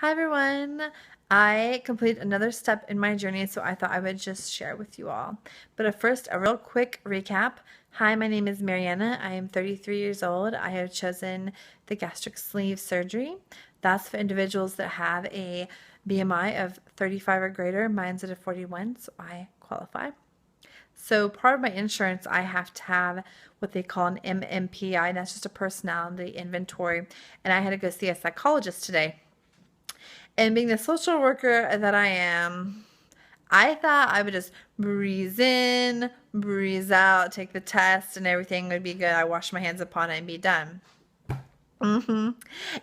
Hi everyone. I completed another step in my journey, so I thought I would just share with you all. But first, a real quick recap. Hi, my name is Mariana. I am 33 years old. I have chosen the gastric sleeve surgery. That's for individuals that have a BMI of 35 or greater. Mine's at a 41, so I qualify. So part of my insurance, I have to have what they call an MMPI, and that's just a personality inventory. And I had to go see a psychologist today. And being the social worker that I am, I thought I would just breeze in, breeze out, take the test, and everything would be good. I wash my hands upon it and be done. Anytime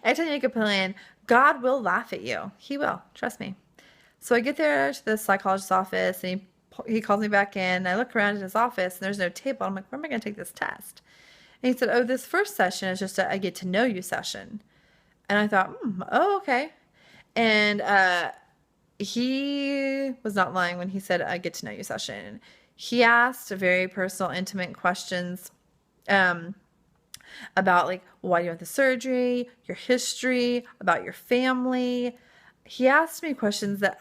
you make a plan, God will laugh at you. He will. Trust me. So I get there to the psychologist's office, and he calls me back in. I look around in his office, and there's no table. I'm like, where am I going to take this test? And he said, oh, this first session is just a get to know you session. And I thought, oh, okay. And he was not lying when he said a get to know you session. He asked very personal, intimate questions about like why you want the surgery, your history, about your family. He asked me questions that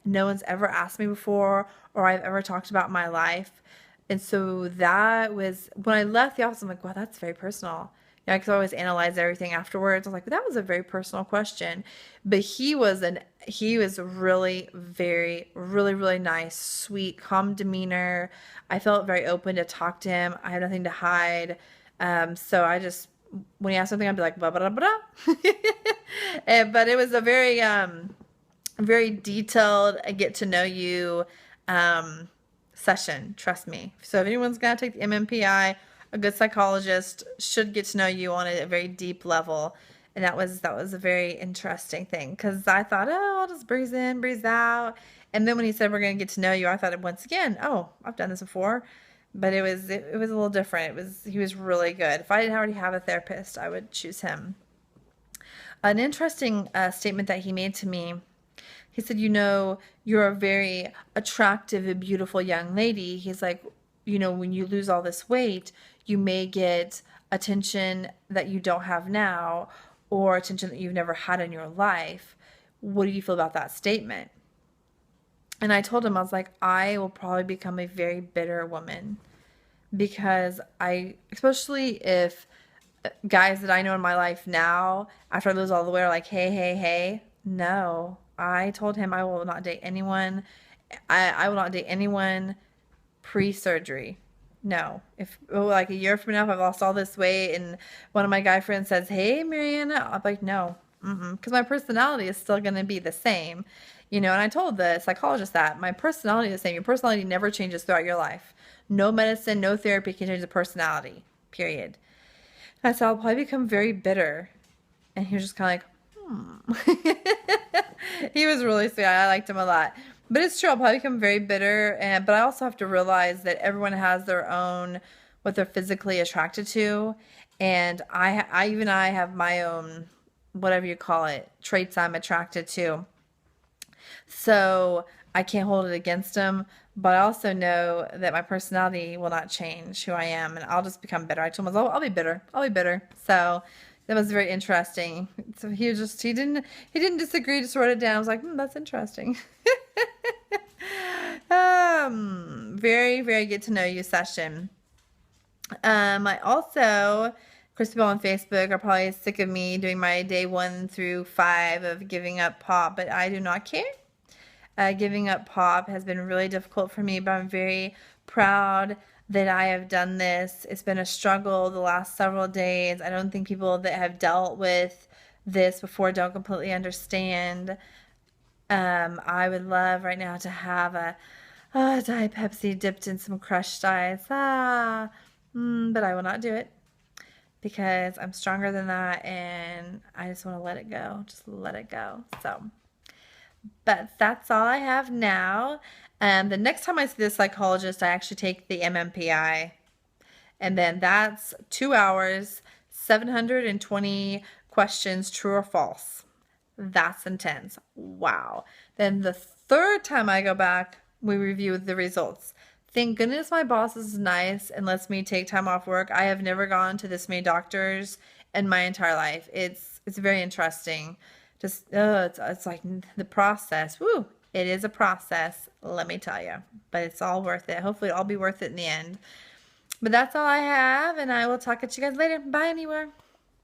no one's ever asked me before or I've ever talked about in my life. And so that was when I left the office, I'm like, wow, that's very personal. I could always analyze everything afterwards. I was like, that was a very personal question. But he was really very, really, really nice, sweet, calm demeanor. I felt very open to talk to him. I had nothing to hide. So I just, when he asked something, I'd be like, blah, blah, blah, blah. But it was a very, very detailed, get to know you, session. Trust me. So if anyone's going to take the MMPI, a good psychologist should get to know you on a very deep level. And that was a very interesting thing because I thought, oh, I'll just breeze in, breeze out. And then when he said we're going to get to know you, I thought once again, oh, I've done this before. But it was a little different. He was really good. If I didn't already have a therapist, I would choose him. An interesting statement that he made to me. He said, you're a very attractive and beautiful young lady. He's like, when you lose all this weight, you may get attention that you don't have now or attention that you've never had in your life. What do you feel about that statement? And I told him, I was like, I will probably become a very bitter woman because especially if guys that I know in my life now, after I lose all the weight, are like, hey, hey, hey. No, I told him I will not date anyone. I will not date anyone pre-surgery. No. If like a year from now, if I've lost all this weight and one of my guy friends says, hey, Mariana, I'll be like, no. Because my personality is still going to be the same. And I told the psychologist that my personality is the same. Your personality never changes throughout your life. No medicine, no therapy can change the personality, period. And I said, I'll probably become very bitter. And he was just kind of like, He was really sweet. I liked him a lot. But it's true, I'll probably become very bitter. But I also have to realize that everyone has their own, what they're physically attracted to. And I have my own, whatever you call it, traits I'm attracted to. So I can't hold it against them. But I also know that my personality will not change who I am. And I'll just become bitter. I told myself, I'll be bitter. I'll be bitter. So that was very interesting. So he didn't disagree, just wrote it down. I was like, that's interesting. Very, very get to know you session. I also, of course, people on Facebook are probably sick of me doing my day 1 through 5 of giving up pop, but I do not care. Giving up pop has been really difficult for me, but I'm very proud that I have done this. It's been a struggle the last several days. I don't think people that have dealt with this before don't completely understand. I would love right now to have a Diet Pepsi dipped in some crushed ice. But I will not do it because I'm stronger than that and I just want to let it go. Just let it go. So, but that's all I have now. The next time I see the psychologist, I actually take the MMPI. And then that's 2 hours, 720 questions, true or false. That's intense. Wow. Then the third time I go back, we review the results. Thank goodness my boss is nice and lets me take time off work. I have never gone to this many doctors in my entire life. It's very interesting Just, it's like the process. Woo! It is a process, let me tell you. But it's all worth it. Hopefully, it'll all be worth it in the end. But that's all I have, and I will talk at you guys later. Bye, anywhere.